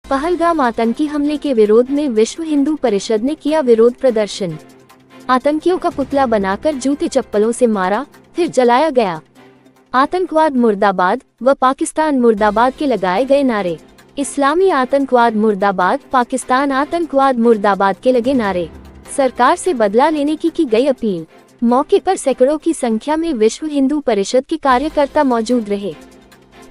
पहलगाम आतंकी हमले के विरोध में विश्व हिंदू परिषद ने किया विरोध प्रदर्शन। आतंकियों का पुतला बनाकर जूते चप्पलों से मारा, फिर जलाया गया। आतंकवाद मुर्दाबाद व पाकिस्तान मुर्दाबाद के लगाए गए नारे। इस्लामी आतंकवाद मुर्दाबाद, पाकिस्तान आतंकवाद मुर्दाबाद के लगे नारे। सरकार से बदला लेने की गई अपील। मौके पर सैकड़ों की संख्या में विश्व हिंदू परिषद के कार्यकर्ता मौजूद रहे।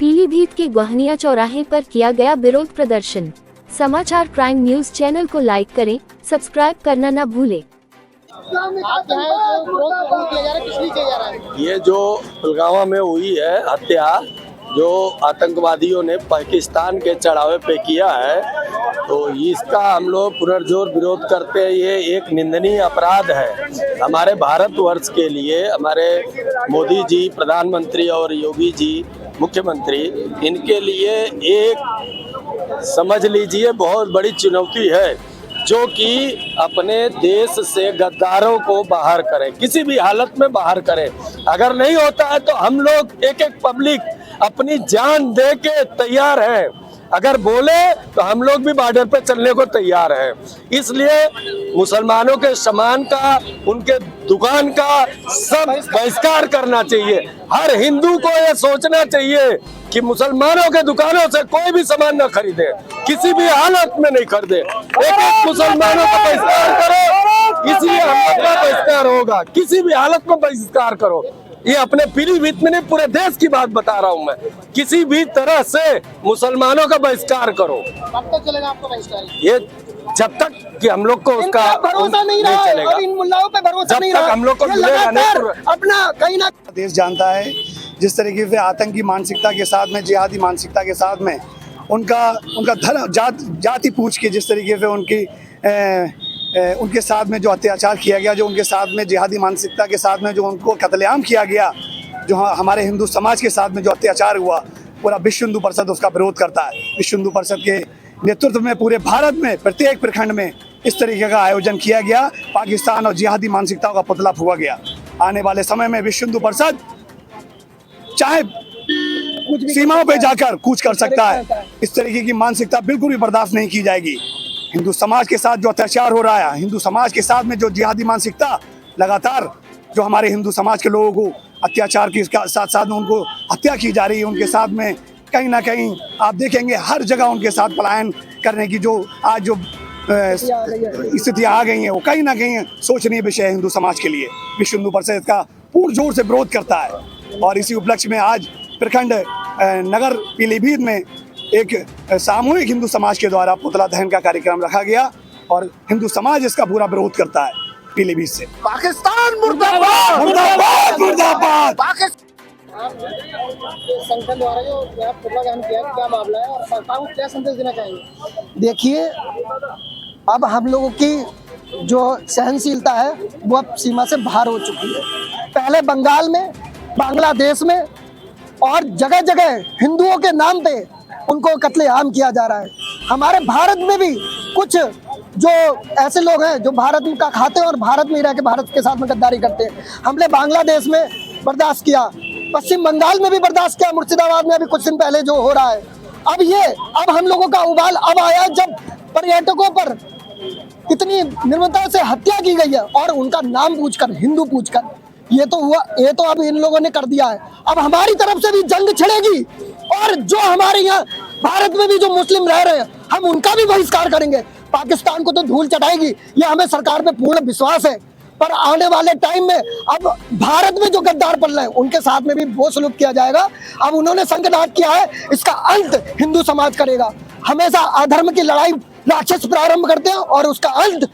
पीलीभीत के गोहनिया चौराहे पर किया गया विरोध प्रदर्शन। समाचार प्राइम न्यूज चैनल को लाइक करें, सब्सक्राइब करना न भूलें। ये जो पुलवामा में हुई है हत्या, जो आतंकवादियों ने पाकिस्तान के चढ़ावे पे किया है, तो इसका हम लोग पुनर्जोर विरोध करते हैं। ये एक निंदनीय अपराध है हमारे भारतवर्ष के लिए। हमारे मोदी जी प्रधानमंत्री और योगी जी मुख्यमंत्री, इनके लिए एक समझ लीजिए बहुत बड़ी चुनौती है, जो कि अपने देश से गद्दारों को बाहर करें, किसी भी हालत में बाहर करें। अगर नहीं होता है तो हम लोग एक पब्लिक अपनी जान दे के तैयार है। अगर बोले तो हम लोग भी बॉर्डर पे चलने को तैयार है। इसलिए मुसलमानों के सामान का, उनके दुकान का सब बहिष्कार करना चाहिए। हर हिंदू को ये सोचना चाहिए कि मुसलमानों के दुकानों से कोई भी सामान न खरीदे, किसी भी हालत में नहीं खरीदे। एक मुसलमानों का बहिष्कार करो, इसलिए हम लोग का बहिष्कार होगा। किसी भी हालत में बहिष्कार करो। ये अपने पीलीभीत में नहीं, पूरे देश की बात बता रहा हूँ मैं। किसी भी तरह से मुसलमानों का बहिष्कार करो। कब तक चलेगा आपका बहिष्कार? ये जब तक कि हम लोग को उसका भरोसा नहीं रहा है और इन मुल्लाओं पे भरोसा नहीं रहा, हम लोग को अपना कहीं ना देश जानता है जिस तरीके से आतंकी मानसिकता के साथ में, जिहादी मानसिकता के साथ में उनका धर्म जाति पूछ के जिस तरीके से उनके साथ में जो अत्याचार किया गया, जो उनके साथ में जिहादी मानसिकता के साथ में जो उनको कत्लेआम किया गया, जो हमारे हिंदू समाज के साथ में जो अत्याचार हुआ, पूरा विश्व हिंदू परिषद उसका विरोध करता है। विश्व हिंदू परिषद के नेतृत्व में पूरे भारत में प्रत्येक प्रखंड में इस तरीके का आयोजन किया गया। पाकिस्तान और जिहादी मानसिकताओं का पुतला फूंका गया। आने वाले समय में विश्व हिंदू परिषद चाहे सीमाओं पे जाकर कूच कर सकता है। इस तरीके की मानसिकता बिल्कुल भी बर्दाश्त नहीं की जाएगी। हिंदू समाज के साथ जो अत्याचार हो रहा है, हिंदू समाज के साथ में जो जिहादी मानसिकता लगातार जो हमारे हिंदू समाज के लोगों को अत्याचार के साथ साथ में उनको हत्या की जा रही है, उनके साथ में कहीं ना कहीं आप देखेंगे हर जगह उनके साथ पलायन करने की जो आज जो स्थितियाँ आ गई हैं, वो कहीं ना कहीं सोचनीय विषय है हिंदू समाज के लिए। विश्व हिंदू परिषद का पूर्ण जोर से विरोध करता है और इसी उपलक्ष्य में आज प्रखंड नगर पीलीभीत में एक सामूहिक हिंदू समाज के द्वारा पुतला दहन का कार्यक्रम रखा गया और हिंदू समाज इसका पूरा विरोध करता है पीलीभीत से। पाकिस्तान मुर्दाबाद, मुर्दाबाद, मुर्दाबाद। संगठन द्वारा जो पुतला दहन किया, क्या मामला है और सरकार को क्या संदेश देना चाहिए? देखिए, अब हम लोगों की जो सहनशीलता है वो अब सीमा से बाहर हो चुकी है। पहले बंगाल में, बांग्लादेश में और जगह जगह हिंदुओं के नाम पे उनको कत्लेआम किया जा रहा है। हमारे भारत में भी कुछ जो ऐसे लोग हैं जो भारत का खाते हैं और भारत में रह के भारत के साथ में गद्दारी करते हैं। हमने बांग्लादेश में बर्दाश्त किया, पश्चिम बंगाल में भी बर्दाश्त किया, मुर्शिदाबाद में अभी कुछ दिन पहले जो हो रहा है। अब हम लोगों का उबाल अब आया जब पर्यटकों पर इतनी निर्ममता से हत्या की गई है और उनका नाम पूछकर, हिंदू पूछकर। ये तो हुआ, ये तो अब इन लोगों ने कर दिया है। अब हमारी तरफ से भी जंग छिड़ेगी और जो हमारे यहाँ भारत में भी जो मुस्लिम रह रहे हैं, हम उनका भी बहिष्कार करेंगे। पाकिस्तान को तो धूल चटाएगी, ये हमें सरकार पे पूर्ण विश्वास है। पर आने वाले टाइम में अब भारत में जो गद्दार पल रहे हैं उनके साथ में भी वो सलूक किया जाएगा। अब उन्होंने संकटाट किया है, इसका अंत हिंदू समाज करेगा। हमेशा अधर्म की लड़ाई राक्षस प्रारंभ करते हैं और उसका अंत